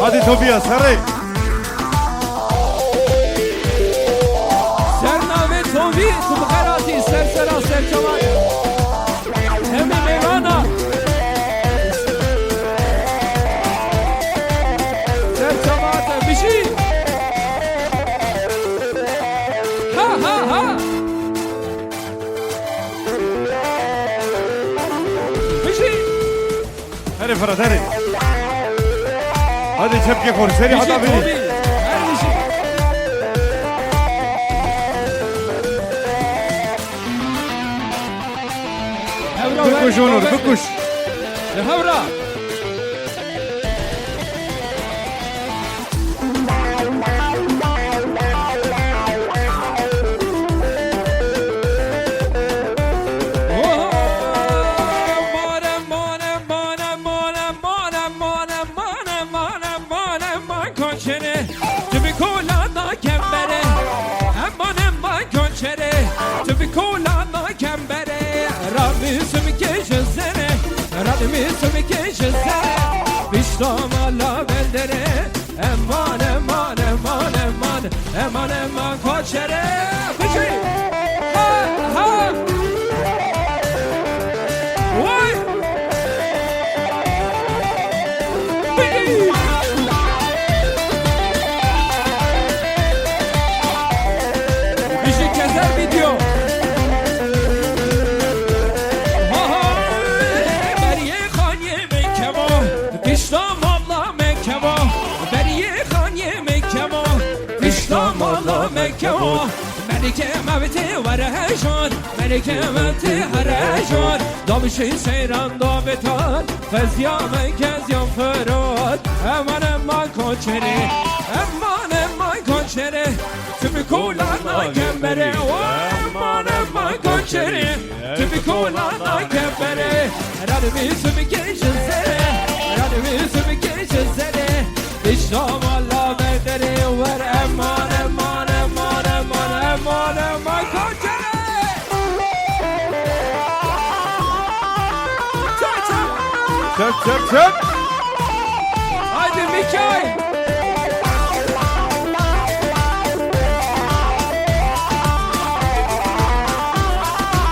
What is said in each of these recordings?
هادي توبيا سري سرنامه توبی تو بخیراتی سرسرا سرچمان همی میوانا سرچمات بشی ها ها ها بشی هري فرد هري هادي شبكة خور سري حتى بشی بيني توبی هر بشی بكوش ونور بكوش لهورا امان امان کوچره بچی ها ها وای بگی بیشی کزر ویدیو ها ها بریه خانیه میکمو پیشتام الله میکمو بریه خانیه میکمو پیشتام الله میکمو ملکه مبتی ورهشان ملکه مبتی هرشان دامشی سیران دابتان فزیام کزیام فراد امان امان کنچره امان امان کنچره تو بکولان ناکم بره امان امان کنچره تو بکولان ناکم بره ردمی تو بکشن زره ردمی تو بکشن زره پیشتام الله بدره ور امان امان امان امان امان امان کنچره شب شب شب haydi Mikail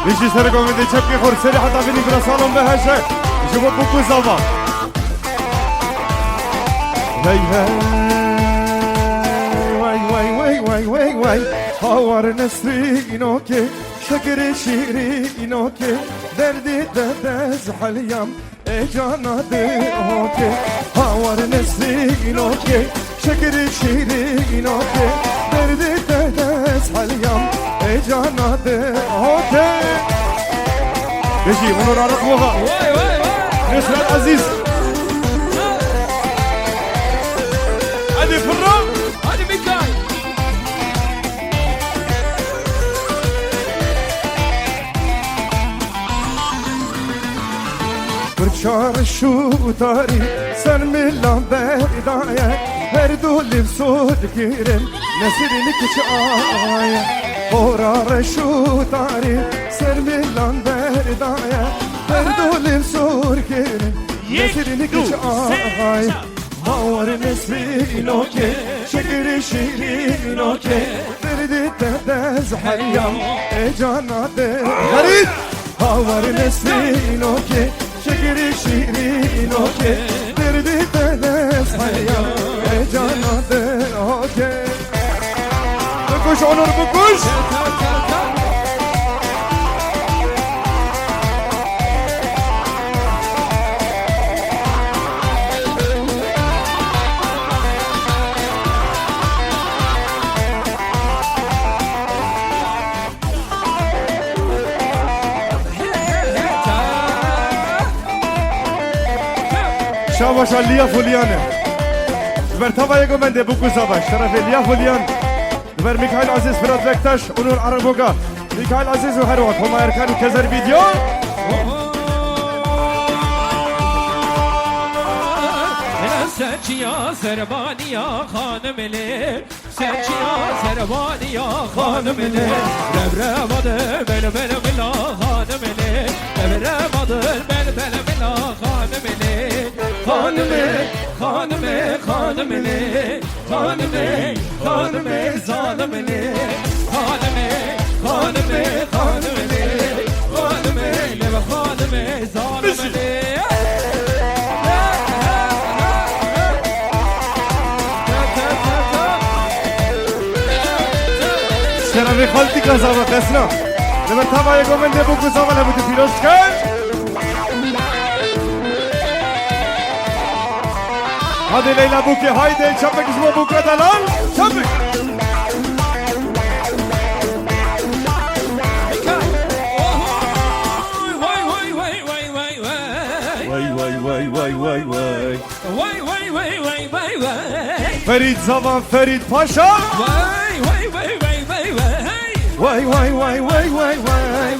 بيجي سرقوا من دي شبكة خور سري حتى بيني بلا صالون بهاشة يشوفوا بوكو زوما هاي هاي هاوار نسرينوكي شكر شيرينوكي دردي دردز حليام اجانا دهوكي هاوار نسرينوكي شكر شيرينوكي دردي دردز حليام اجانا دهوكي بيجي ونور عرق وغا نسر العزيز هادي فرام haydi Mikail برشار شو تاري سن ملان بردايا هردولي بصوت كيرن نسرنك شايا هورار شو تاري سن ملان بردايا هردولي بصوت كيرن نسرنك شايا ماور نسرينوكي شكر شيرينوكي دردي تدز حيام اجانا غريب هاور نسرينوكي شكر شيرينوكي دردي تدز حيام اجانا اوكي بكوش عنور بكوش شاباش عليا فوليان بر توا يگو من ده بوكو شاباش طرف ليا فوليان بر ميكايل عزيز فرات بكتاش ونور عربوكا ميكايل عزيز وهروات هما اركان كزر فيديو سرچیا زربانیا خانم لی سرچیا زربانیا خانم لی ربرباده بل بل بلا خانم لی ربرباده بل بل بلا خانم لی خانم خانم خانم hanımını Hanımı, hanımı, zalimini Hanımı, hanımı, hanımını Hanımı, leve hanımı, zalimini شرفي خالتي كزابا قسنا لما تابع يقوم من دي بوكو زابا لابد فيروز كان هذه ليلى بوكي هايدي شبك اسمه بوكو دلال شبك فريد زمان فريد باشا واي واي واي واي واي واي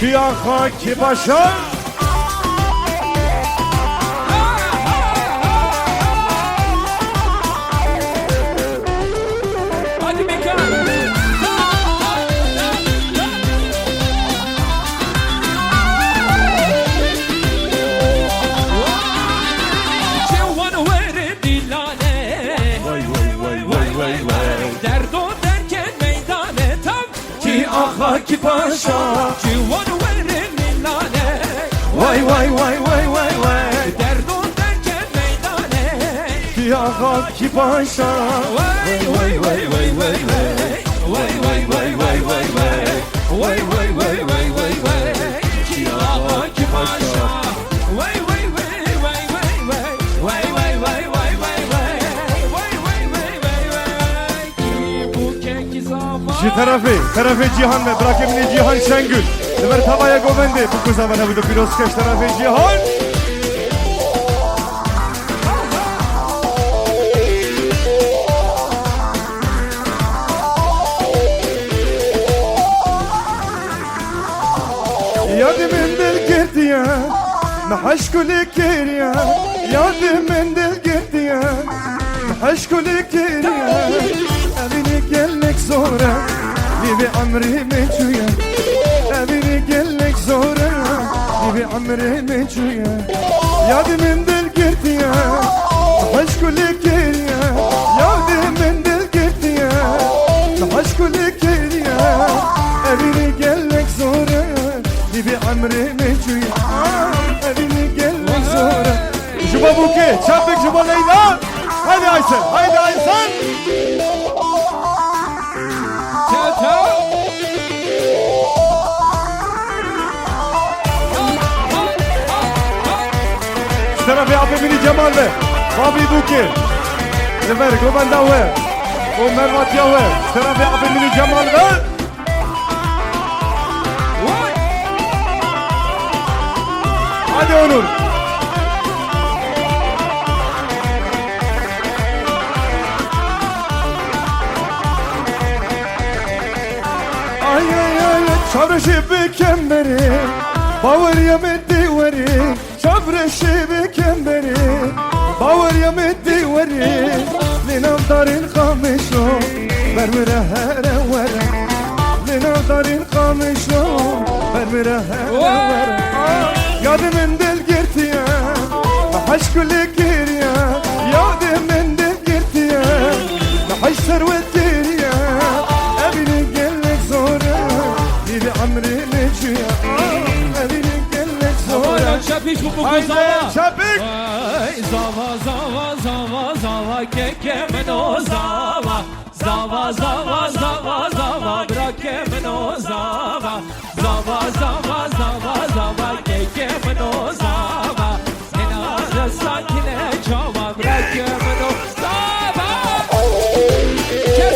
يا خاكي باشا Haki Paşa Civanı verin millane Vay vay vay vay vay vay Derdun derken meydane Ya Haki Paşa Vay vay vay vay vay vay Vay vay vay vay vay vay Vay vay vay vay vay vay Ya Haki Paşa Vay vay vay vay vay vay Vay vay vay vay vay vay Vay vay vay vay vay Ki bu keki zaman Ci tarafı Cihan ve bırak emini Cihan Şengül Ömer Tavaya Govendi bu kız zamana bu da bir Oskeş tarafı Cihan Yadı mendil gitti ya Mahaşkuli kiriya Yadı mendil gitti ya Mahaşkuli kiriya Evini gelmek zora Libi amri meçuya Evini gelmek zora Libi amri meçuya Yadı mendil gitti ya Mahaşkuli kiriya Yadı mendil gitti ya Mahaşkuli kiriya Evini gelmek zora Libi amri meçuya Evini gelmek zora Juba Buki, Çapık Juba Leyla Haydi Aysel, haydi Aysel Şu tarafı abimini Cemal ve Babi Buki Lever, Gobanda ve O Mervat ya ve Şu tarafı abimini Cemal ve Hadi Onur Ay ay ay çavreşi bir kemberi Bağır yemedi veri Çavreşi bir kemberi Bağır yemedi veri Linav darin kamışlo Vermire here vere Linav darin kamışlo Vermire here vere Yadı mendil girti ya Mahaş kulli gir ya Yadı mendil girti ya Mahaş servet gir ya Evini gelmek zora Dili amri meçuya Evini gelmek zora Şapik bu Haydi Şapik Vay zava zava zava zava kekemen o zava Zava zava zava zava bırak kemen o zava Zava zava zava zava kekemen o zava Enara sakine çava bırak kemen o zava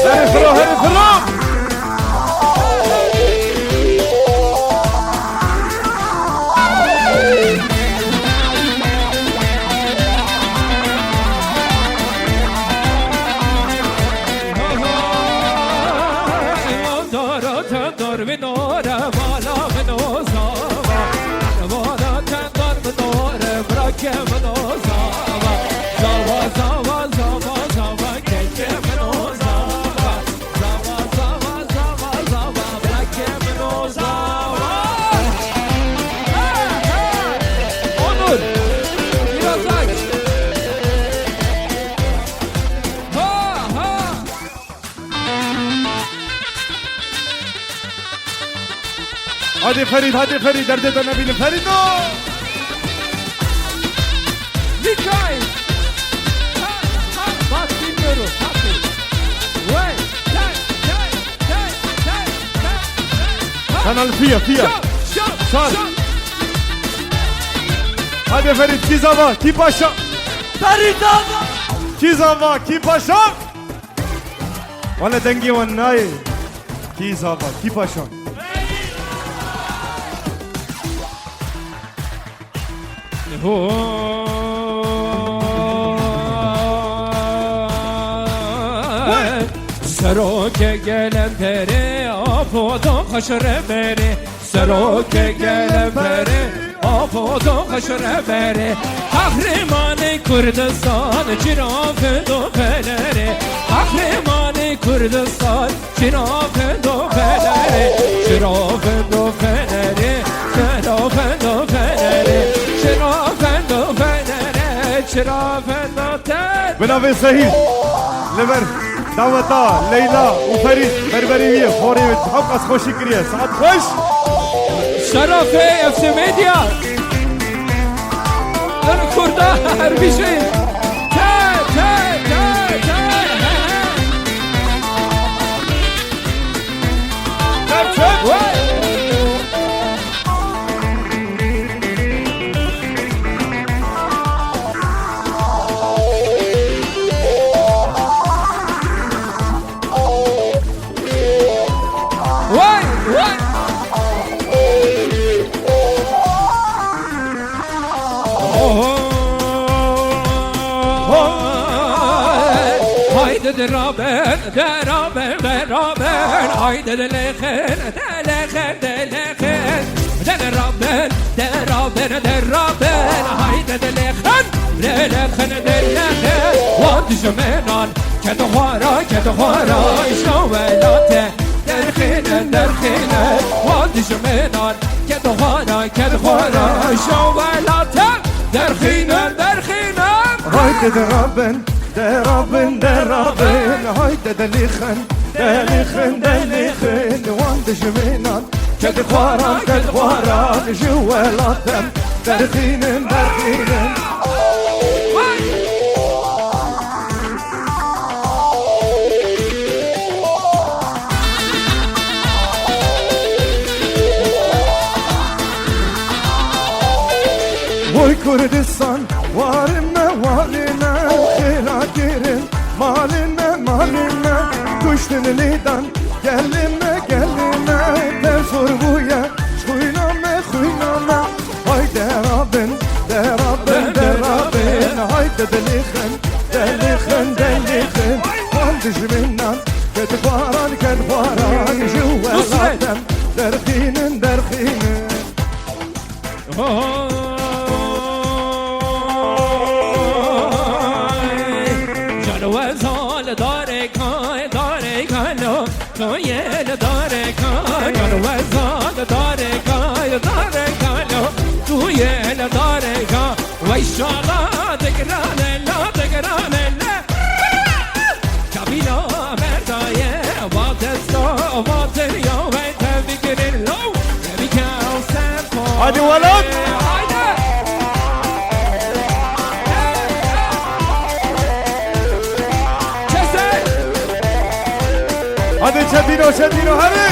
Hadi fırla hadi fırla Dor vinora vala vinozava Vara tendar vinora brake vinozava Zava zava zava zava keke vinozava Zava zava zava zava brake vinozava Onur biraz aç هادي فريد دردت نبيل فريدو Mikail. Bak bilmiyorum. Vay. كان الفيا شار هادي فريد كيزافا كي باشا كيزافا كي باشا ولا دنجي والناي كيزافا كي باشا سروک گلم پره آفادان خشره بره سروک گلم پره آفادان خشره بره قهرمان کردستان جراف دو پلره قهرمان کردستان جراف دو پلره جراف دو پلره جراف دو پلره جراف دو پلره جراف دو پلره بنافي سهيل لبر دعوتا ليلى وفريد بربرية فوري تحقق خوشي كريه سعد خوش شرف افسي ميديا در kurda her bir şey deraben haydi deleken deraben haydi deleken واد جمنان كدخارا شوالات درخينه واد جمنان كدخارا شوالات درخينه هايد درابن هايد دليخن واند جمينان كدخواران جوالاتن درخينن Voy Kurdistan varına خيراتيرن مالنا كشتن ليدان gelime تفور بويا خوينا ما هاي درابن هاي دليخن واندش منان كدخواران جوالاتن درخينن وزال داره کانو تو یل داره کانو وزال داره کانو تو یل داره کان و ایشالا دگرانه لا کبیلا مردایه واتستا واتریا و تبگرین لو نمیکن سفا هادي ولد هادي شدينو هاري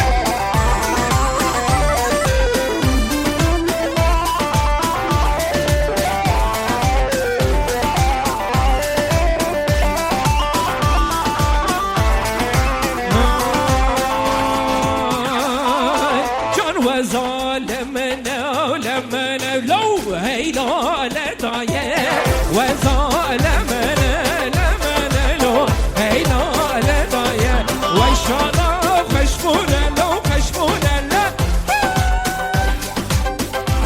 جان وظالمنا لو هيلا لدايه وظالمنا لو هيلا لدايه وشالا خشمونا لا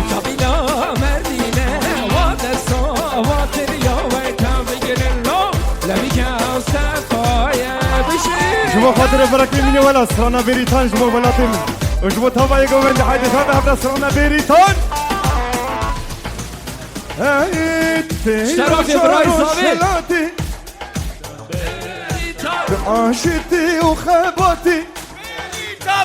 كابيلا مردينه وادسا واتريا وكابيجن لو لبيكا صفايا بشي جوا خاطر بركي مني ولا سرانا بريتان جوا بلاتين وجوا تابا يقوم حيدي هذا هبدا سرانا بريتان شرفي براي صابي عاشتي وخباتي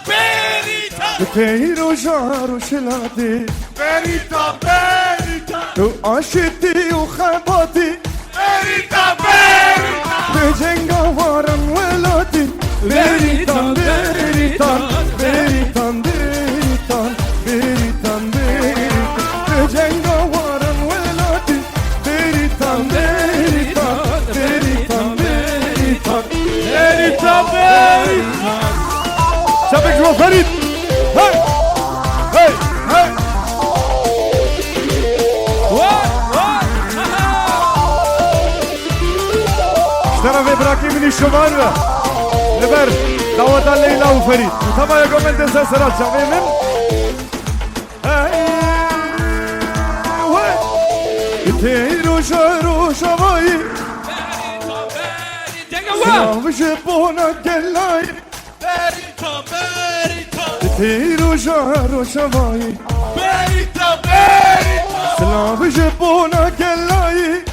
بريتا بتیر و جار و شلاتی بریتا بریتا تو آشتی و خباتی بریتا بریتا به جنگاوارم ولاتی بریتان بریتان بریتان بریتان بریتان بریتان به جنگاوارم ولاتی بریتان بریتان بریتان بریتان بریتا بریتا شبك جوا فريد هاي هاي هاي اشترى في براكي من الشمال لبر دعوة ليلى وفريد وطبعا يا قوم انت سلسلات شعبي من هاي وين يتيرو شارو شواي سلام جبونا قلاي بریتا بریتا يتيرو شارو شواي بریتا بریتا سلام جبونا قلاي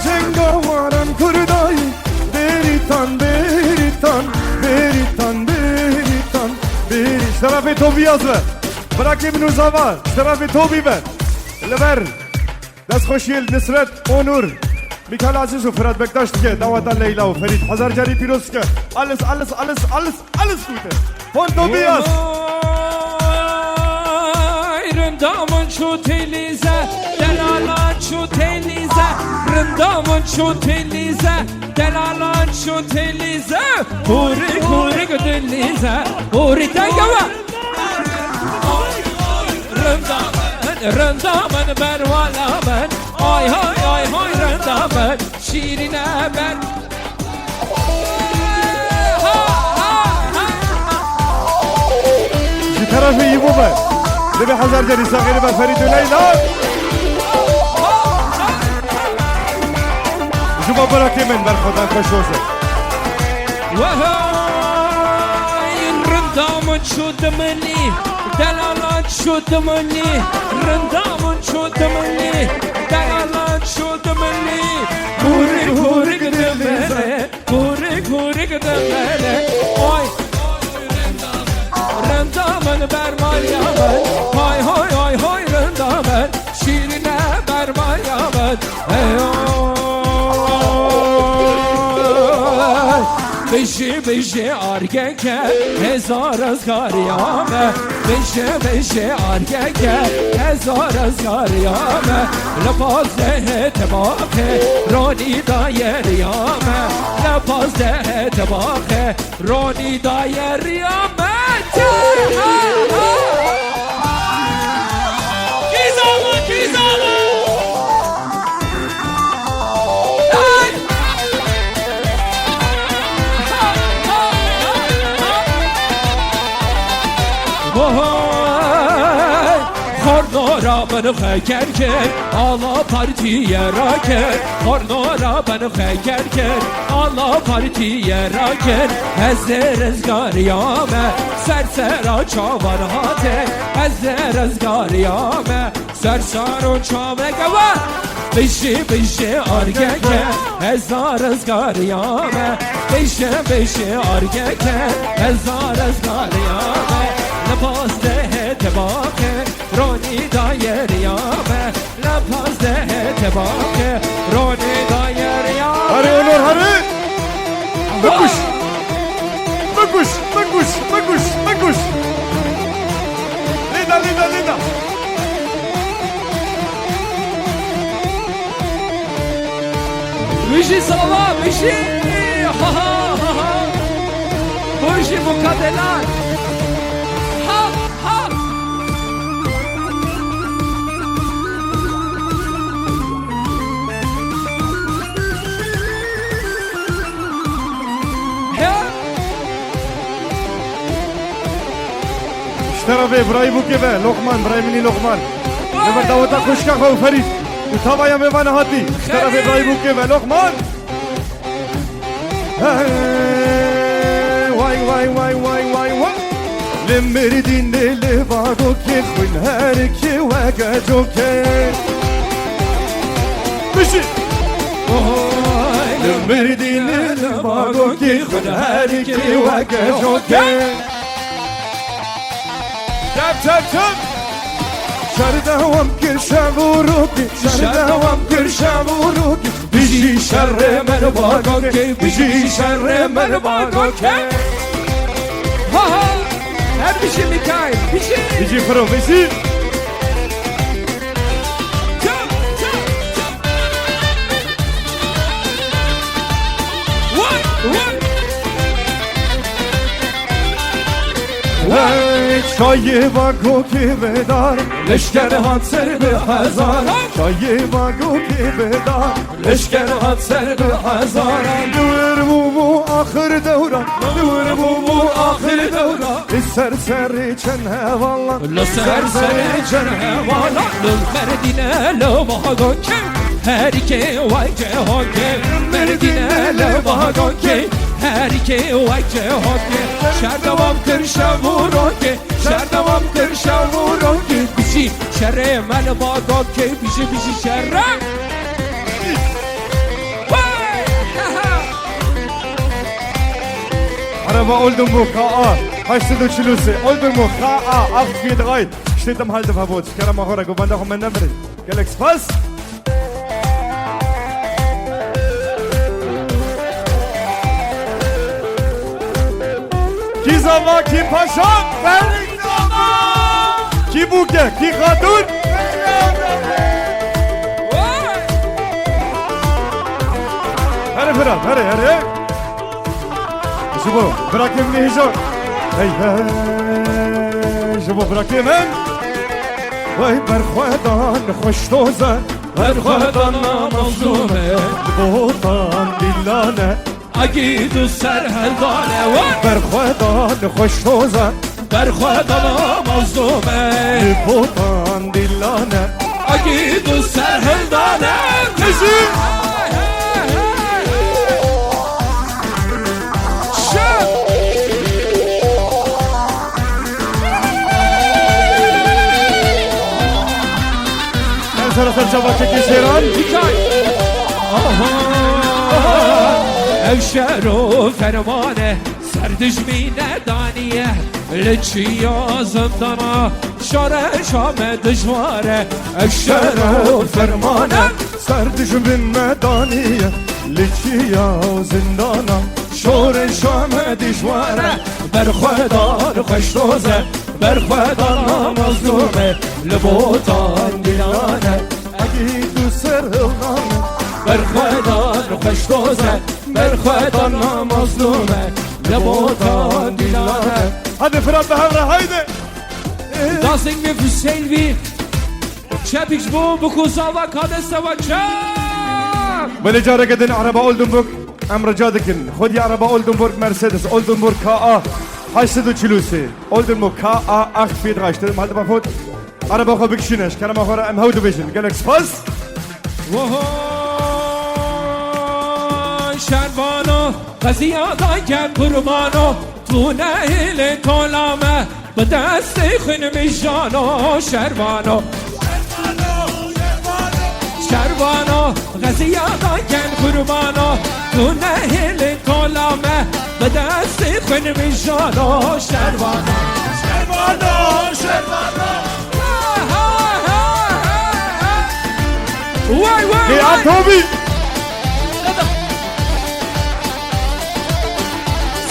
Cengawaran kurdayı Beritan beritan beritan beritan beritan Ştarafi tobi yazma Bırakayım nuzava Ştarafi tobi ver Leber Dest خوشیل نصرت اونور میکال عزیز و فراد بکتاش که دعوت لیلا و فرید هزار جاری پیروز که alles gute von Tobias رندامون شو تلیزه دلالان شو تلیزه رندامون شو تلیزه دلالان شو تلیزه کوری کوری گدلیزه کوری تنگوه رندامن بر والا من آی های آی های رندامن شیرینه بر şu tarafı iyi bu be Lebi hazar jari sagiri ve Ferid ve Leyla Şu bırakayım ben Berko'dan hoş olsun وهاي رندامن شو دمني دلالات شو دمني رندامن شو دمني دلالات شو دمني كوري كوري قدمنا كوري كوري قدمنا اوي رندامن برمال يامن هاي هاي هاي هاي رندامن شيرينه برمال يامن بشه بشه آرگه هزار از کاریامه بشه بشه آرگه هزار از کاریامه لپاس ده تباقه رونی دایریامه لپاس ده تباقه رونی دایریامه خورنورا بنو خیکر کرد آلا پارتیه را کرد خورنورا بنو خیکر کرد آلا پارتیه را کرد از رزگاریامه سرسرا چاوان هاته از رزگاریامه سرسر و چاوه گوه بشه بشه آرگه که هزار رزگاریامه بشه بشه آرگه که هزار رزگاریامه لباس ده تباکه رونی دایریامه لباس ده تباکه رونی دایریامه Hadi Onur hadi Bakuş Bakuş Bakuş Bakuş Bakuş Lida Lida Lida Vişi sala vişi ha ha ha ha bu işi bu kadeler ha ha اشترى في براي بوكيفا لقمان براي مني لقمان لما دعوتا كشكا وفريد وطبعا يا ميفانا هاتي اشترى في براي بوكيفا لقمان واي واي واي واي واي واي لمردين اللي باروكي خوين هاركي وقاجوكي مشي لمردين اللي باروكي خوين هاركي وقاجوكي Çap çap çap. شردوام کر شبوروکی شردوام کر شبوروکی بیشی شر من باگوکی بیشی شر من باگوکی Ha ha. Her bir şey Mikail. Bir şey. بیشی فرو بیشی Çap çap çap. Vay vay. چای باگو کی بدار لشکر هات سر به هزار چای باگو کی بدار لشکر هات سر به هزار دور بو آخر دوران دور بو آخر دوران سر سر چن والله Lo ser ser valla lo merdine lo bagoke her iki vay ke hoke merdine lo bagoke her iki vay ke hoke şerdavam kır şavuroke şerdavam kır şavuroke bizi şerre mel bagoke bizi şerre vay Araba Oldenburg KA heißt du Chiluse Oldenburg KA 843 steht am Halteverbot ich kann mal hören gewand auch mein Name Galax Pass Ki Zava ki Paşa Ferik Zava Ki Buke ki Hatun Hadi Fırat hadi شبو براكم لي هجر هي شبو براكم من وای برخوادان خوش توزن برخوادان مظلومه بوطان دلانه اگیدو سر هلدانه برخوادان خوش توزن برخوادان مظلومه بوطان دلانه اگیدو سر هلدانه کشی سر جواب کشیران evşer o fermane serdijmine daniye leçiya zindana şare şame dijvare evşer o fermane سردشم مدانیه لچیا و زندانا شور شام دیشواره برخوادان خوشتوزه برخوادان مظلومه لبوتان دیلانه اگی دو سر هلنامه برخوادان خوشتوزه برخوادان مظلومه لبوتان دیلانه هذا فراد بهمره هيدا Dancing with Selvi Çepiks bu kuzava kadese ve çap بله جاره قدن عربة أولدنبورغ أمر جادكن خدي عربة أولدنبورغ مرسيدس أولدنبورغ KA 843 أولدنبورغ KA 843 اشتري محل بفوت عربة خو بكشينش كلام أخرى أم هودو بيشن قالك سباس شربانو قضیادا گل قربانو تو نهیل کلامه به دست خونم جانو شربانو شربانو قضیادا گل قربانو تو نهیل کلامه به دست خونم جانو شربانو شربانو شربانو وای وای يا وای توبي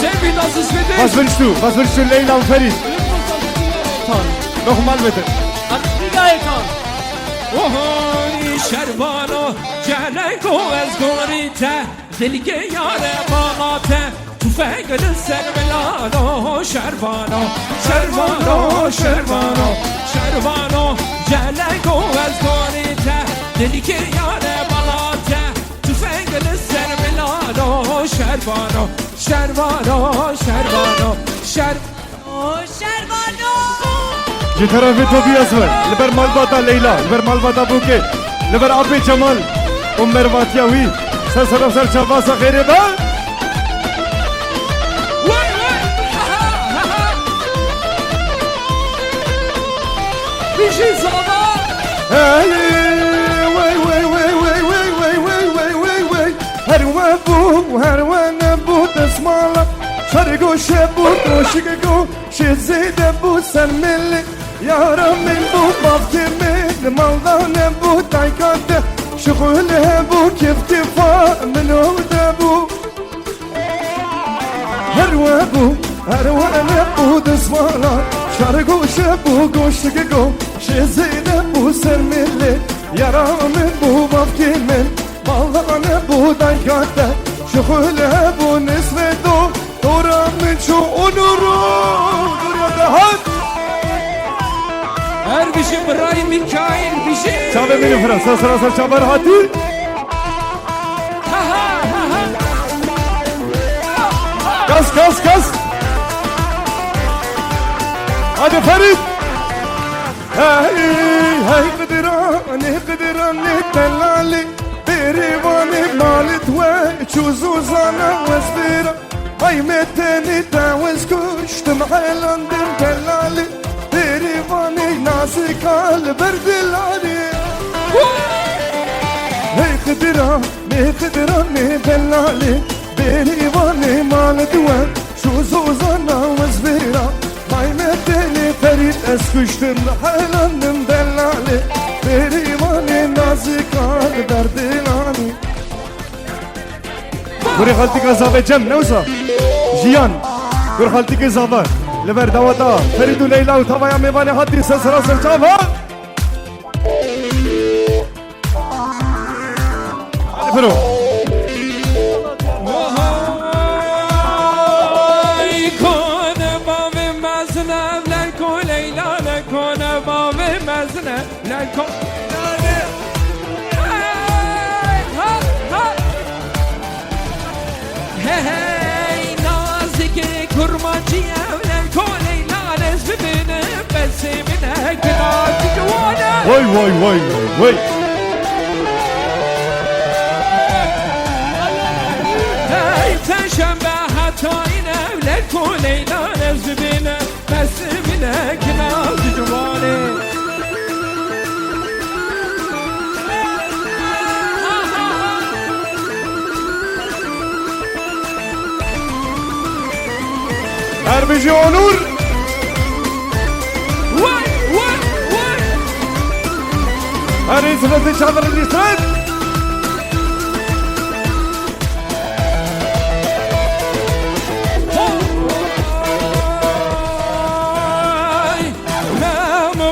Selvi nasıl istedin? Was wünschst du? Was wünschst du Leila und Ferit? Nochmal bitte. اوهی شربانو جلنگو از گوریته دلگه یاره بالاته توفنگ سر ملانو شربانو شربانو شربانو شربانو جلنگو از گوریته دلگه یاره بالاته توفنگ سر ملانو شربانو شربانو شربانو شربانو جي طرفي توبياس var. لبر مالباتا ليلى لبر مالباتا بوكي لبر أبي جمال أم مروات ياوي سر سر سر شباسا غيري با وای وای بیشی زادا هاي وي وي وي وي وي وي وي وي وي وي هروابو هروانبو تسمالا شرقو شبو توشيقو شزيدبو سنملي يارم من بو بابتي من موضان بو تايكات شغله بو كيف تفا من هدبو هروانه بو دسوالا شارقو شبو قوشتقو شزينه بو سرملي يارم من بو بابتي من موضان بو تايكات شغله بو نسبتو دورم من شو onuru dur ya da hadi Erbişim Ray Mikail bişim. Çabe benim Fransa sırası çabar hadi. Kas. Hadi Ferit. Hey قدراني تلالي بريواني مالت وشوزوزانا وزبيرا هاي متني تعوز كشت محلاندم تلالي بريواني ناسك البردلاني هي قدراني تلالي بريواني مالت وشوزوزانا وزبيرا هاي متني فريد اسكشتم محلاندم تلالي بريواني ناسك البردلاني گوری خالتی که زاوه جم نوزا جیان گوری خالتی که زاوه لبر دواتا فرید و لیلا و توایا میوانه حدی سسرا سرچاوه هلی فرو کنه باوی مزنه لنکو لیلا لکنه باوی مزنه لنکو Hey nazik kurmancı evlen koley lanes bibine besimine kınazi cuvana Vay Hey perşembe hatayın evlen koley lanes bibine besimine kınazi cuvana Erbici Onur Vay her insanı çadırın lisan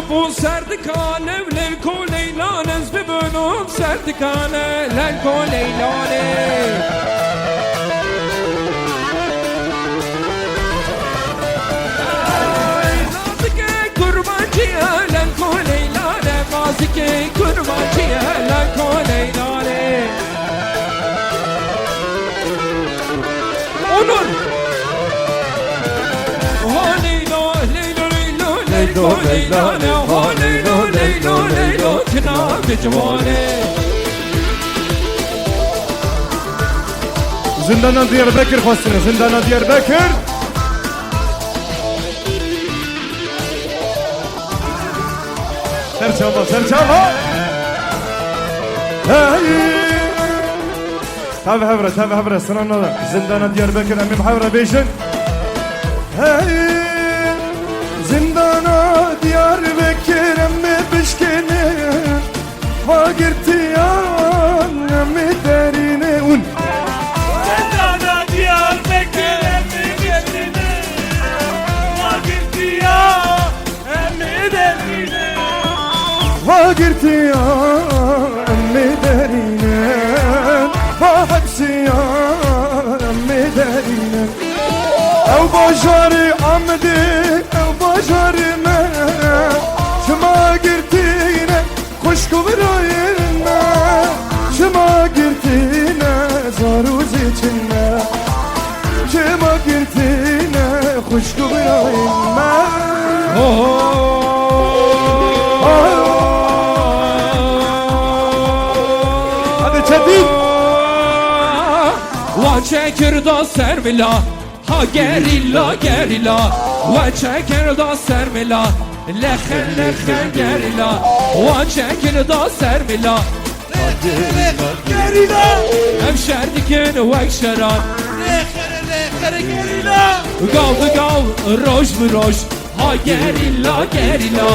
bu serdikane len koleylanes bibunum serdikane len koleylane len koleylane nazike kurmancıya len koleylane Onur Leylo leylane Leylo kınavi civane Zindana Diyarbakır fastine Zindana Diyarbakır Serçava Hey Tabi havra sınavına da Zindana Diyarbakır emim havra beşin Hey Zindana Diyarbakır emmi bişkini Vagirtiyan emmi derine un Zindana Diyarbakır emmi bişkini Vagirtiyan emmi derine Vagirtiyan emmi derine Vahapsiyan emmi derine Ev bajarı amdi ev bajarı me Şıma girtine kuşku virayine Şıma girtine zaruz içine Şıma girtine kuşku virayine Hadi çetin Va çekir da servila Ha gerilla Va çekir da servila Lechen gerilla Va çekir da servila Gerila Hem şerdikin ve şeran Lekhere gerila Gav roj Ha gerilla gerilla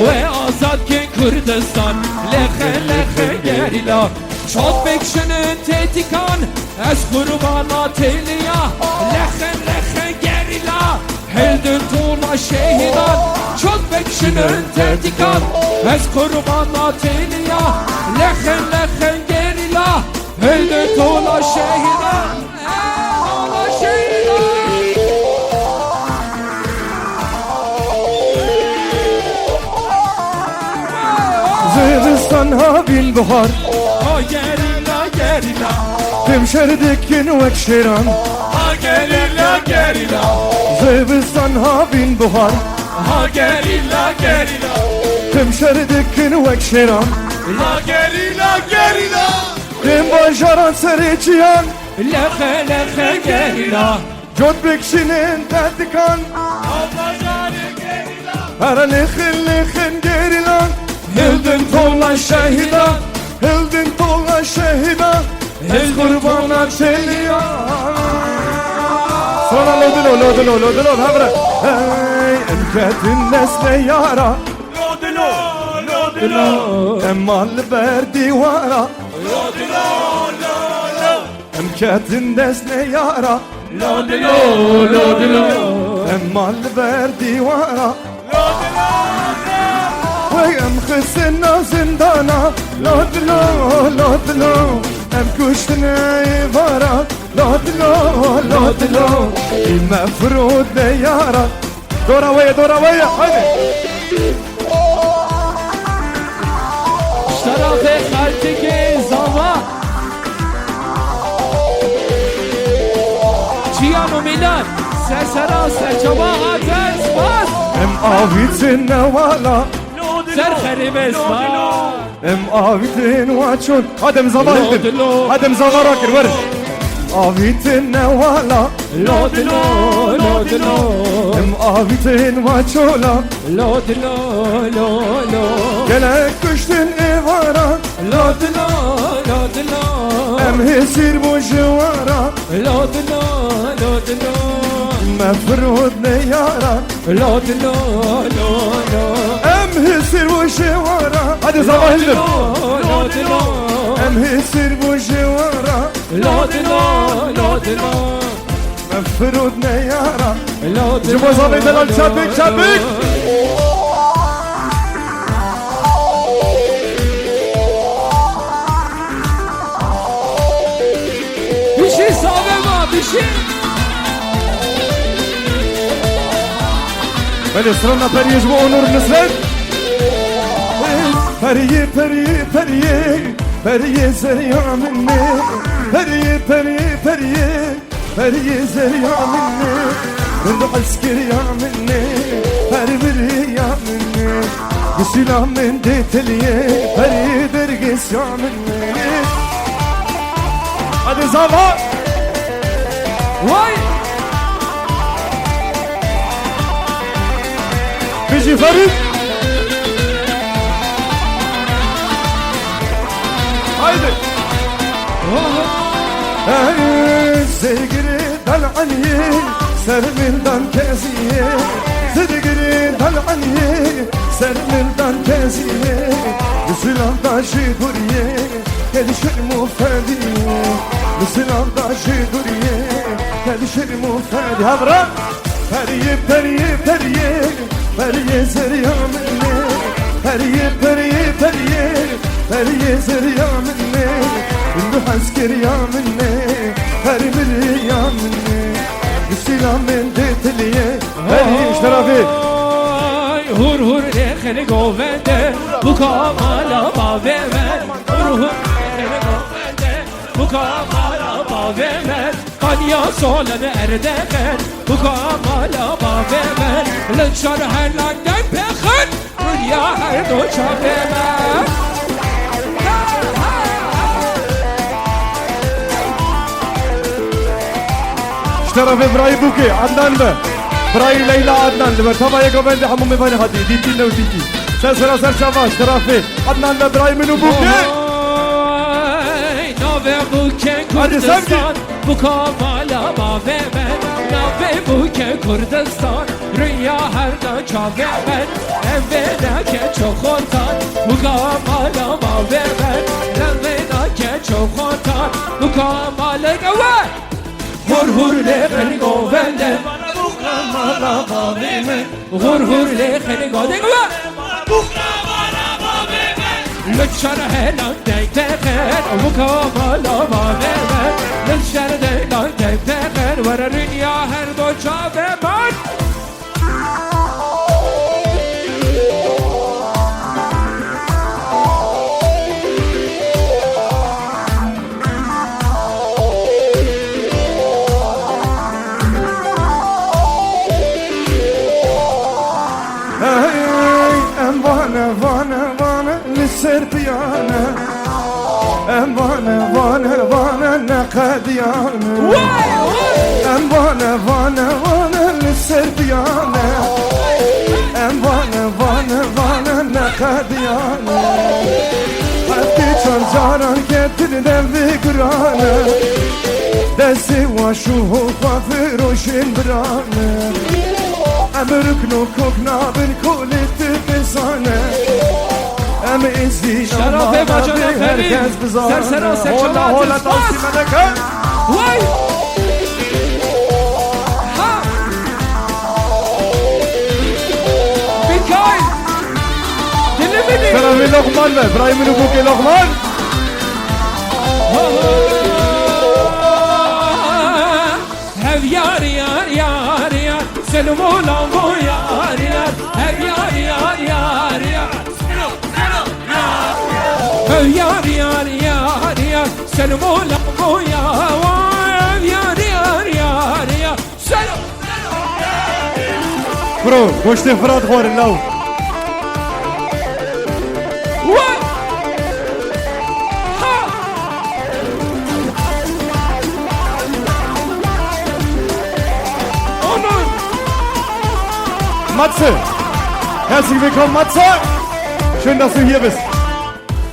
ve azad ki Kürdistan Lehe lehe gerilla Çok bekşinin tetikan Ez kurbana teliya Lehe lehe gerilla Heldin tuğla şehidan Çok bekşinin tetikan Ez kurbana teliya Lehe lehe gerilla Heldin tuğla şehidan Tuğla şehidan Zıvıstan ha bin buhar Ha gerilla gerilla Temşerdikin vekşiran Ha gerilla gerilla Zıvıstan ha bin buhar Ha gerilla gerilla Temşerdikin vekşiran La gerila gerila Dem bajaran sericiyan Lehe lehe gerilla Jot bekşinin tetikan Ablacanı gerila Her lehin lehin gerilan Hildin tuğla şehidan Hildin tola şehida Ez kurbana teliya Sonra lodilo Havra Hey emketin nesne yara Lodilo Lodilo Emmal ber divara Lodilo Lodilo Emketin nesne yara Lodilo lodilo Emmal ber divara Lodilo Vay em khısına zindana Lodilo Em kuştine vara Lodilo İmefrud ne yara Dora vaya hadi Ştarafe kaltike zava Ciano Milan Sesera seçama ateş bas Em avitin ne vala Zerheri besma Em avitin vaçun Hadem zavar edin Lodilo Hadem zavar akir var Avitin ne vala Lodilo lodilo Em avitin vaçola Lodilo lodilo Gele kuştin evara Lodilo lodilo Em hisir bu jivara Lodilo lodilo Mefrud ne yara Lodilo lodilo Em hisir bu jivara Hadi zavar edin Lodilo Em hisir bu jivara Lodilo lodilo Mefrud ne yara Lodilo Cibo zavar delal çabuk Bir şey savunma bir şey Beni sırana periyiz bu onur nısret Periye zerya minni Periye zerya minni Rindu asker ya minni Perviri ya minni Güsilah min deteliye Periye dergis ya minni Hadi zava Vay Bici Ferit Haydi Sevgili dal'aniye Sermildan keziye Sevgili dal'aniye Sermildan keziye Müslüman şiduriye Gelişir mufediye Müslüman şiduriye Gelişir mufediye Havra Periye zerya minni Periye zerya minni Ünlü hasker ya minni Perimir ya minni Müslüman deteliye Periye iştirafi Hur hur lehel govende Bu kamala bavemer Hur hur lehel govende Bu kamala bavemer Kanya solan erdeğer Bu kamala bavemer Lınçar her landan pekhan Rüya her doça vemer اشترى في براي بوكي عدنان به براي ليلى عدنان لمرتبة يا قبل حموم بني خدي ديتي نوتيتي سلسلة سرشافة اشترى في عدنان به براي منو بوكي Nave bu Hadi sen git. Kürdistan Bu kamala mave ben Nave bu ke Kurdistan Rüya her da çave ben Evvela ke çok ortan Bu kamala mave ben Evvela ke çok ortan Bu kamala gavay Hur hur le khali govende Bu kamala mave ben Hur hur le khali govende Bu kamala mave ben للشر هلا تفتخر وكمال مغرب للشر هلا تفتخر وررين يا هردو شاف من سربيانة وانا نقديانة وانا للسربيانة وانا نقديانة حتى چون جاران كتلدم بقرانة دستي وشوه وفروشين برانة امركنو كوكنا بالكل تبزانة ام ازدی شرف ماجرا فرید سرسرا هولا هولا تاسی ملکه وای ها بیکای دلی بینی سلامی لغمان به برای منو بوکی لغمان هف یار یار یار یار سلمولا مو یار یار هف یار یار یار یار yar yar yar yar selam ola ya yar yar yar yar selam برو گوشت فراد خور لو وای ها اونور Matze herzlich willkommen Matze schön dass du hier bist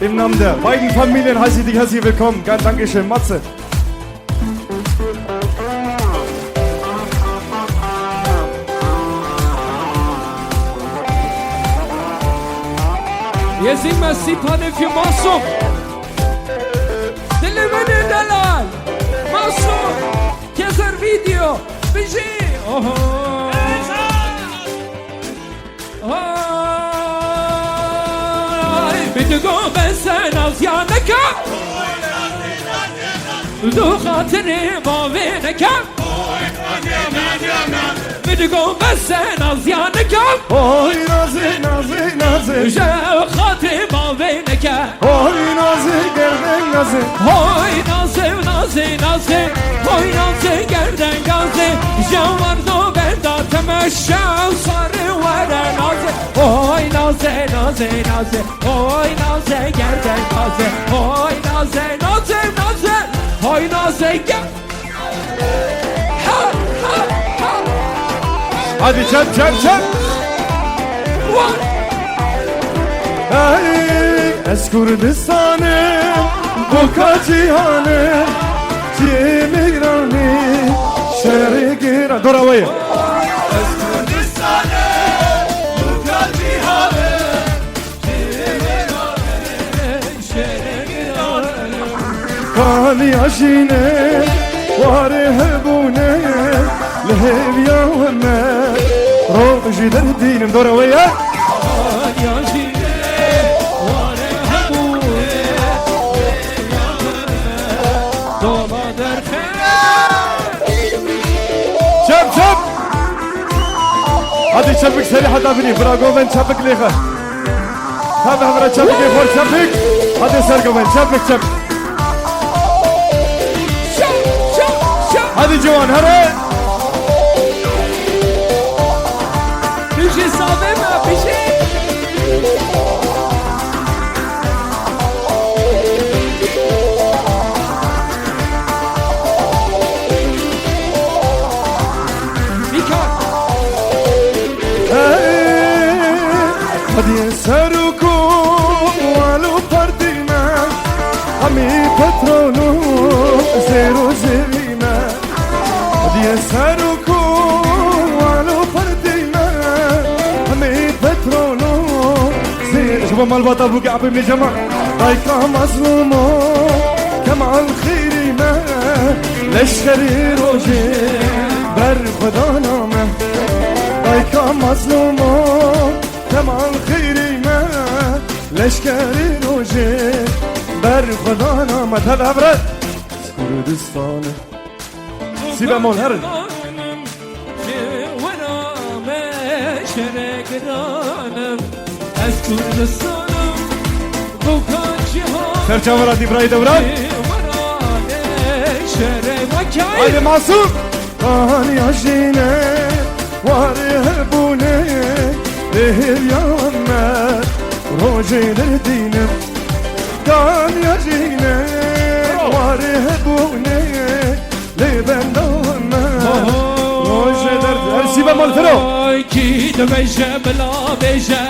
im Namen der beiden Familien heiße ich dich herzlich willkommen. Ganz Dankeschön, Matze. Yazayım ben Sipane fi Masum Dili beni delal Masum Keser video Biji Oho بدقو بس نازيانك ذو خاطري ما بينك بدقو بس نازيانك Oy nazi nazi nazi جو خاطري ما بينك Oy nazi gerden nazi هاي نازي نازي نازي هاي نازي گردن گازي جواردو بردا تمشى صار ورا نازي هاي نازي نازي نازي هاي نازي گردن گازي هاي نازي نازي نازي هاي نازي Hadi çap çap çap Ey es Kurdistan'ım bu kaçihanım Cimirani şehri gira Dur havayı Kali yaşine Vare hebune Lehev yavme Roji derdinim Dur havayı Çap çap Hadi çabuk seri hadi bini Brago ben çabuk leha Hadi hamra çabuk efor çabuk Hadi Sergo ben çabuk çabuk Hadi Civan hadi Bir şey savunma bir şey Hadi Seruko Walu partime Ami patronu Zero zevime البطل ابوك عبي من جمع رايكا مظلومه كمع الخير ما لشكري روجي بر خدا نامه رايكا مظلومه كمع الخير ما لشكري روجي بر خدا نامه هذا برد كردستان سيبا مول هرد از کردستانم بو کانچی ها سرچاورات ابراهی دوران haydi masum kan yaşine var hebune lehir yanmer rojeler dinim kan yaşine var hebune leben danmer rojeler ersibe malfero ki de beje bela beje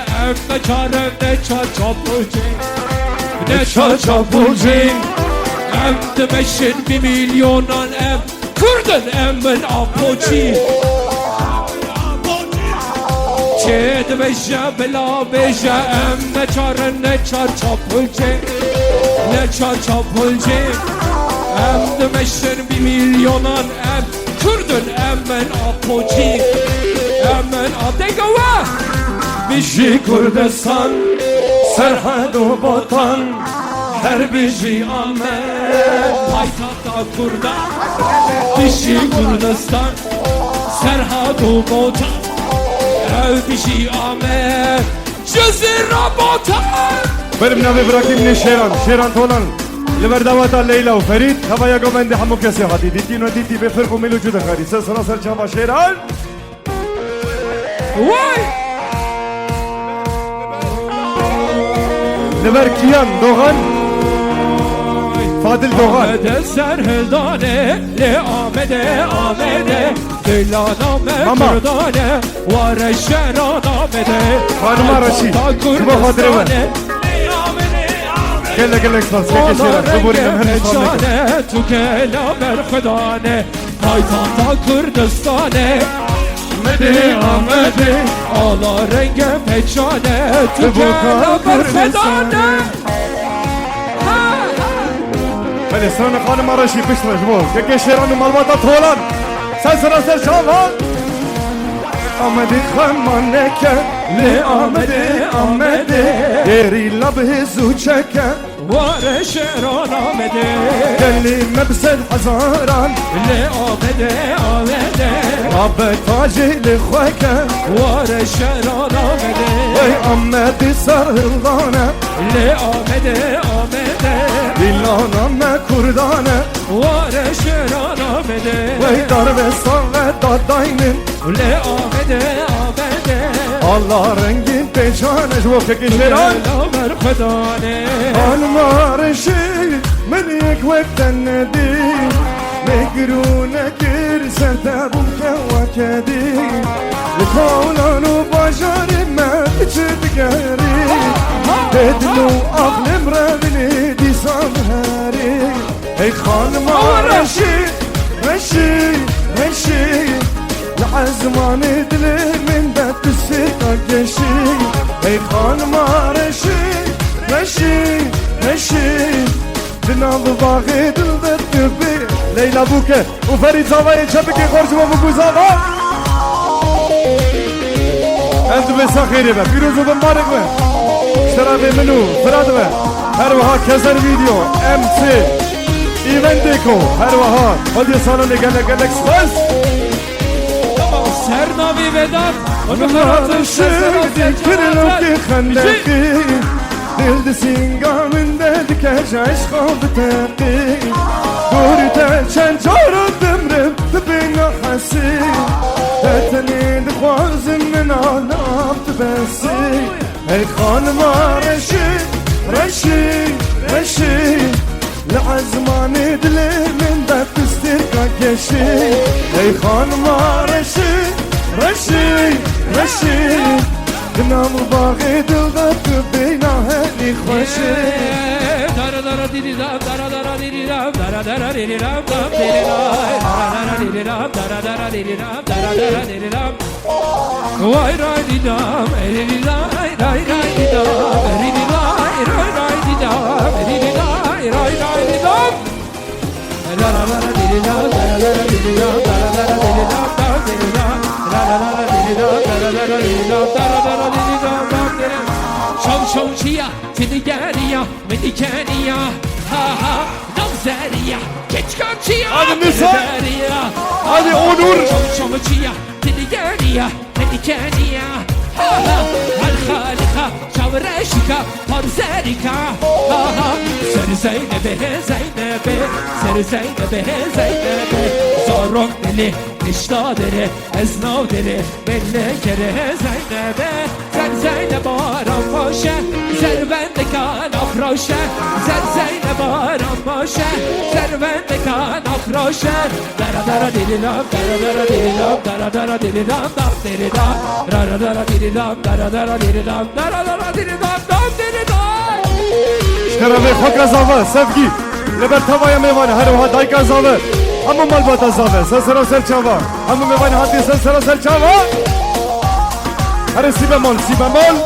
ne çarem ne çar çapulcin ne çar çapulcin em de beşin 1 milyonan em kurdun emmin apoçi çe de beje bela beje em ne çarem ne çar çapulcin ne çar çapulcin em de beşin 1 milyonan em kurdun emmin apoçi emmin adegava Bişi Kurdistan serhad u vatan her bişi amen paytahta kurda Dişi Kurdistan serhadu botan ev bişi amen cezira botan benim navi bırakayım ne Şeran Tolan لبردوات ليلى وفريد هبا يا قومندي حمو كاسي غادي ديتين وديتي بفرق وميلو جودة خاري سلسلة سرجابا شيران واي لبركيان دوغان فادل دوغان آمده سرهدانه لآمده آمده دلانه مردانه وار شران آمده خانم رشید شما خاطره من گله اکسپاس که شیران ببوریم هم جانه تو کلام خدانه پایتخت کردستانه آمده آمده آلا رنگ پچانه تو کلام خدانه بله سران خانم رشید بشتر جبور که شیران مالباتا تولان سر شاوان آمده خمانه که لی آمده دیری لبه زوچکه وار شران آمده دلی مبسد هزاران لی آمده رب تاجی لخوکه وار شران آمده وی آمدی سرهلدانه لی آمده دیلانم کردانه وار شران آمده وی درب ساقه داداینن لی آمده Allah rengin peşane جوه که شیران کلام خدانه المارشي من يكوك ندي مقرونة كرسة تابوك وكدي لكولان وبجار ما تشتقاري تدلو أغل مرابني دي صامهاري هي خان مارشي مشي لعزمان دلي من بات السيطة قشي هي خان مارشي مشي بنام باغي دلدت تبي ليلى بوكه وفريد زوايا شبكي خرج وابو زاغا انت بسخيري بقى فيروز مبارك بقى اشترى منو فراد بقى هروها كسر فيديو ام سي ايفنتيكو هروها خدي صالون جالكس بس سرناوی بداد ونهار الشرق كرلوكي خندقي دلد سينغا من ددك عشق بتاقي دورتا شنجارة دمرم تبينا حسي تتني دخواز من عالم تبسي هي خانما رشي لعزماني دلي من دك تستيقا كشي هي خانما رشي نام باغي دلدت بينا هني خوشي دارا دارا ديدي دام دارا دارا ديدي دام دارا دارا ديدي دام دام ديدي دام دارا دارا ديدي دام دارا دارا ديدي دام واي راي دي دام اي دي دام راي راي دي دام شو شيا تنقاريا مديكانيا ها ها نمزاريا كتكاتيا هذا النساء. هذه أونور. شو شيا تنقاريا مديكانيا ها ها الخالقة شاورشكا فرزاركا ها ها سر زينب زينب سر زينب زينب زارون دلی نشتا داره از نو داره بله کره زینب زن زینب آرام باشه زر بند کان افراشه زن زینب آرام باشه زر بند کان افراشه دارا دارا دیلام دارا دارا دیلام دارا دارا دیلام دام دیلام دارا دارا دیلام دارا دارا دیلام دارا دارا دیلام دام دیلام اشترامي فقر زاوه سفگی لبر تاوای میوان هر وها دایکا زاوه همه مالباتا زاوه سلسلا سلچاوا همه میوان حدی سلسلا سلچاوا هر سی بمال سی بمال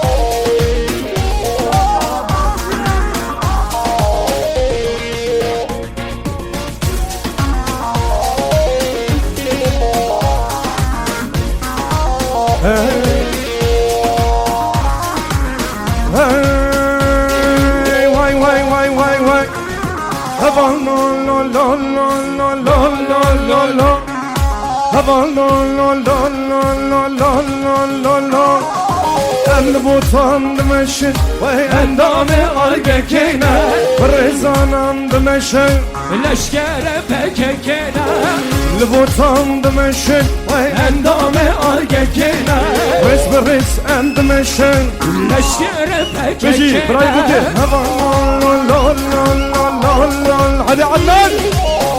البطان دمشق واندام ارگکینه برزانم دمشق لشکر پککینه البطان دمشق واندام ارگکینه رس برس اندمشق لشکر بجي براي بوكي هبا لول لول لول لول لول هادي عدنان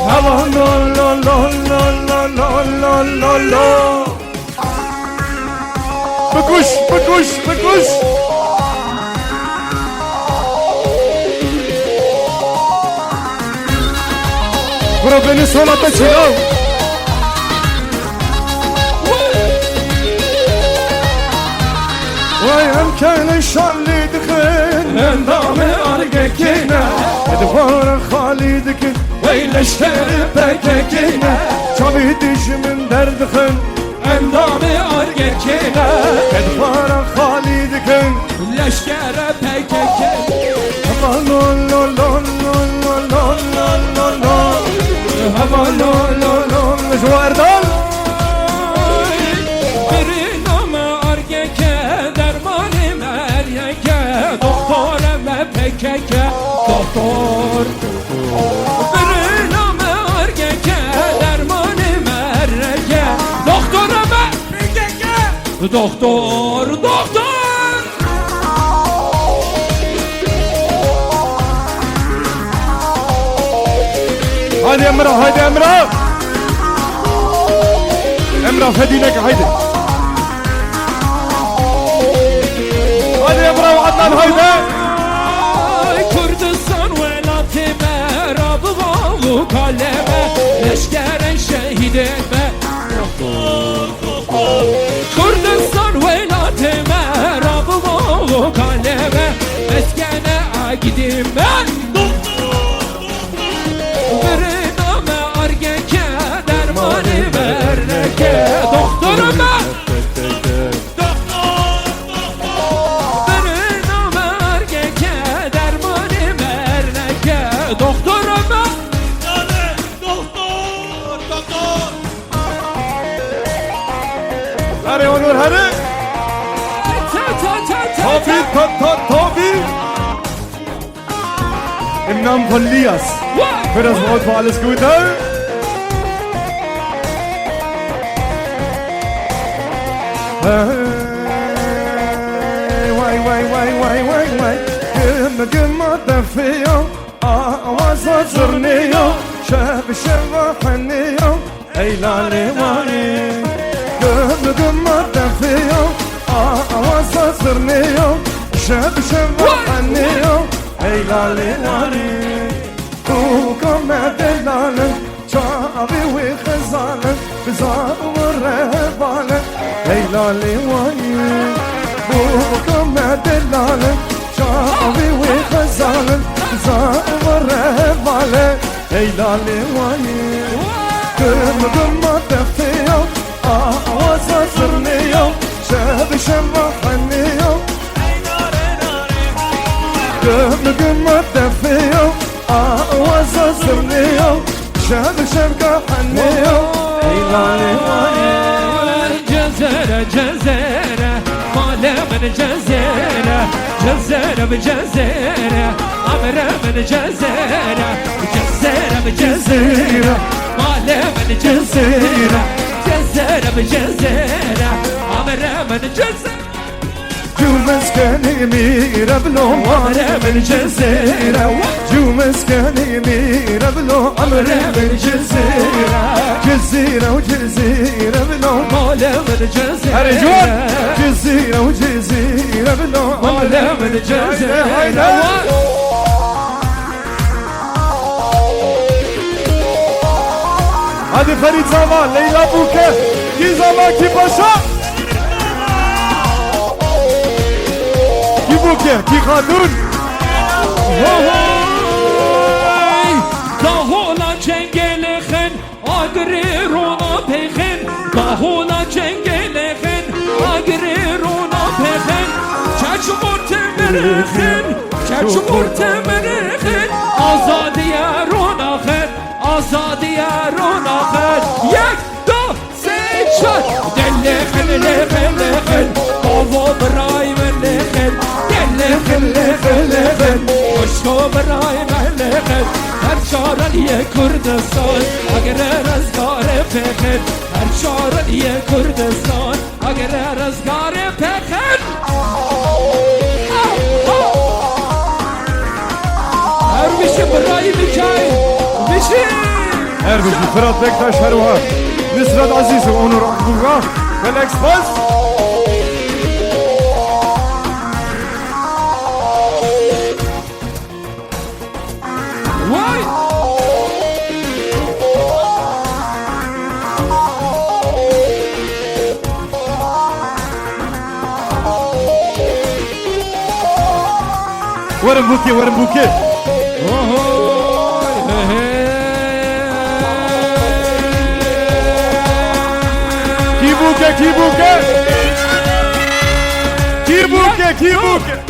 هبا لول لول لول لول لول لول لول بكوش بكوش بكوش برو بني صلاة تشيلو ويهم كان الشالي دخل اندام ارگکینه ادوار خالدك ویل لشکر پککینه شابيدش من درد خن اندام ارگکینه ادوار خالدك لشکر پککینه هبا لول لول لول لول لول لول لول لول هبا لول لول لول جوار دال بری نام ارگکه درمانی مریکه دکترم پککه دکتر بری نام ارگکه درمانی مریکه دکترم پککه دکتر دکتر هادي امرأة هادي امرأة امرأة فدينك هيدي هادي امرأة وعدنان هيدي Kurdistan velatime Rabı vavu kaleme Leşkeren şehit etme Kurdistan velatime Rabı vavu kaleme Meskene gidim ben Bir name argeke dermanı verneke Doktorum ben doktorum ben هاري ونور هاري توفي توفي امنام فلياس für das Wort war alles Gute واي واي واي واي واي واي قم دفيو آواز زرنيو شاب شبحنيو اي لالي واي قم دفيو آواز زرنيو شاب شبحنيو اي لالي واي وكم دلالن شعبي وخزانن بزار ورهبانن اي لالي واي وكم دلالن شعبي وخزانن بزار ورهبانن هیلالی وانی گم گم دفیو آواز زرنیو شب شب حنیو گم گم دفیو آواز زرنیو شب شب حنیو هیلالی وانی جزيرة جزيرة مال من جزيرة جزيرة بجزيرة أمر من جزيرة جزيرة بجزيرة مال من جزيرة جزيرة بجزيرة أمر من جزيرة جو مسکنی میره بلو امر من جزیره جو مسکنی میره بلو امر من جزیره جزیره و جزیره بلو مال من جزيرة هر جوان جزیره و جزیره بلو مال من جزيرة هذه فريد زمان ليلى بوكه كي زمان كي باشا كي بوكه كي خاتون دهولا جنگل خن آگری رونا پیخن دهولا جنگل خن آگری رونا پیخن چچ مرتمرخن چچ مرتمرخن آزادی رونا خن آزادی رونا خن یک دو سه چار دل خن لخن لخن بابا برای من لخن دل خن لخن لخن عشقو برای من لخن هر چارن یه کردستان اگر رزگار پخن هر چارن یه کردستان اگر رزگار پخن هر میشه برای میکای میشه هر بشي فرات بكتاش هروها نسرت عزيز وأونور أحبوها بالإكس باس واي ورم بوكي ورم بوكي كي بوكي كي بوكي كي بوكي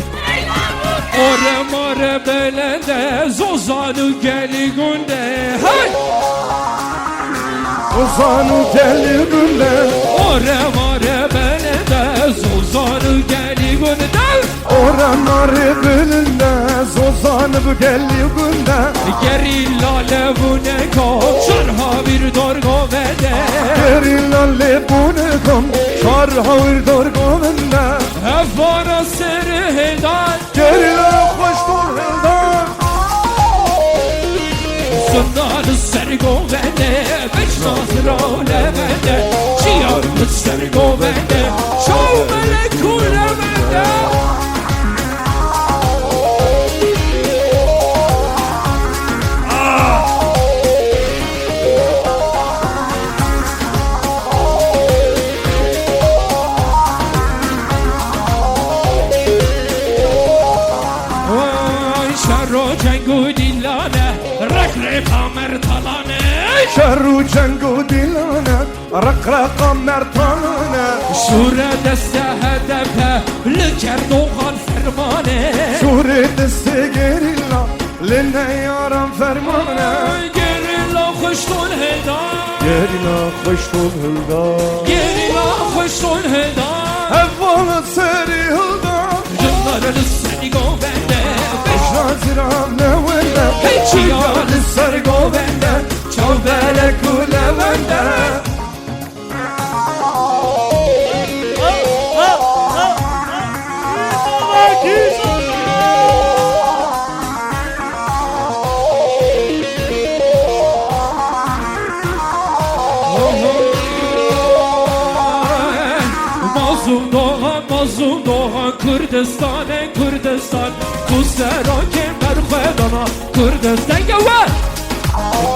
Ore more belede zozanı geli günde Hey! وصانو تالي قلنا Ore more belede zozanı geli günde أورا نار بالناس وصان بقلي قلنا Geri lale bu ne koçarha bir dorgo vede كرينا اللي بونكم شارها وردور قومنا Hevara seri hedan كرينا خوش طول هلدان Sundanı sergo vede Beş nazır vede Çiyarlı sergo vede Şov melek kule vede جنگو دیلانه رق مرتلانه شر جنگو دیلانه رق مرتانه شور دست هدفه لکردوغان فرمانه شور دست گریلا لنه یارم فرمانه گریلا خوشتون هدان گریلا خوش طول هلدان گریلا خوشتون هدان اول سری هلدان جنların seni govende نازرام نولا Çiyar سر قوبنا çavbele kule vende Mazlum doğan Kürdistan en Kürdistan Tu serake merhedana Kürdistan gavur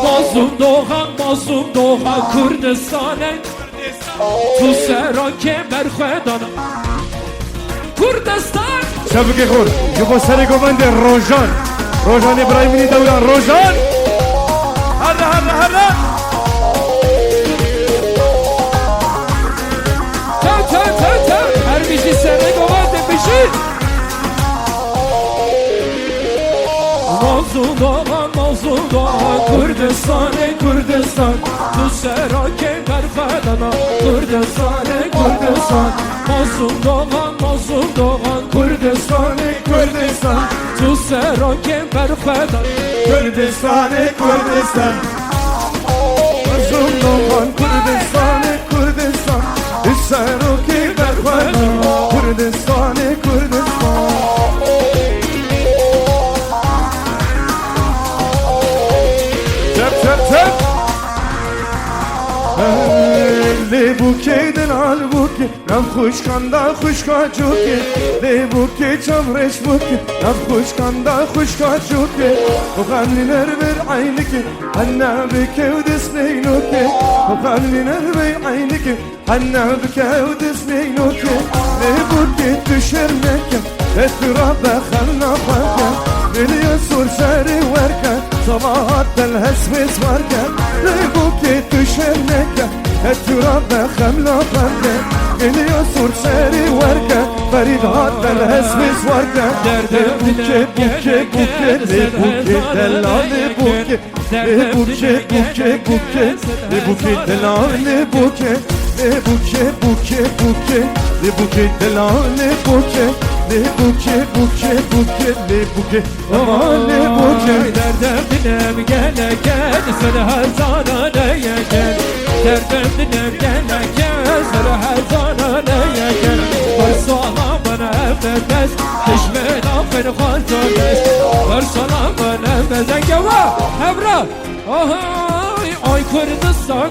Mazlum doğan Kürdistan en Tu serake merhedana Kürdistan شبكة خور جبو سري قوبنا روجان إبراهيمي دولان روجان هلا هلا هلا Her bir şey seni kovadı bir şey. Mazlum Kürdistan'ı Kürdistan Tu serake karfadana Kürdistan'ı Kürdistan Mazlum Doğan Kürdistan'ı Kürdistan Tu serake karfadana Kürdistan'ı Kürdistan Mazlum Doğan Kürdistan'ı Kürdistan İsseruki berfana Kürdistan'ı Kürdistan Tep Le bukeyden al buke Nam kuşkanda kuşka çuke Le buke çamreş buke Nam kuşkanda kuşka çuke O kanliler ver aynı ki Hanna bikev disneynuke O kanliler ver aynı ki Hanna bikev disneynuke Le buke düşer mekke Etrabbe khalna farka Biliyor sur seri verke Sabahat del hesbis varke Le buke düşer mekke التراب خملة فرقة اللي يصور ساري ورقة فريد هاد الهسمس ورقة بوكي بوكي بوكي بوكي دلالي بوكي بوكي بوكي بوكي بوكي دلالي بوكي بوكي بوكي بوكي بوكي دلالي بوكي بوكي بوكي بوكي بوكي دلالي بوكي Derdimdinem gele gel Seni her zaman neye gel Derdimdinem gele gel Seni her zaman neye gel Varsana bana evlenmez Düşmen affın kontrolmez Varsana bana evlenmez Geva Emrah Ay Kürdistan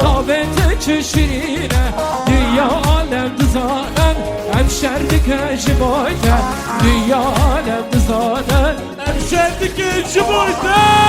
Daveti çeşirine Dünya alem düzanen Hemşerdik ecboyken Dünya alem düzanen Hemşerdik ecboyken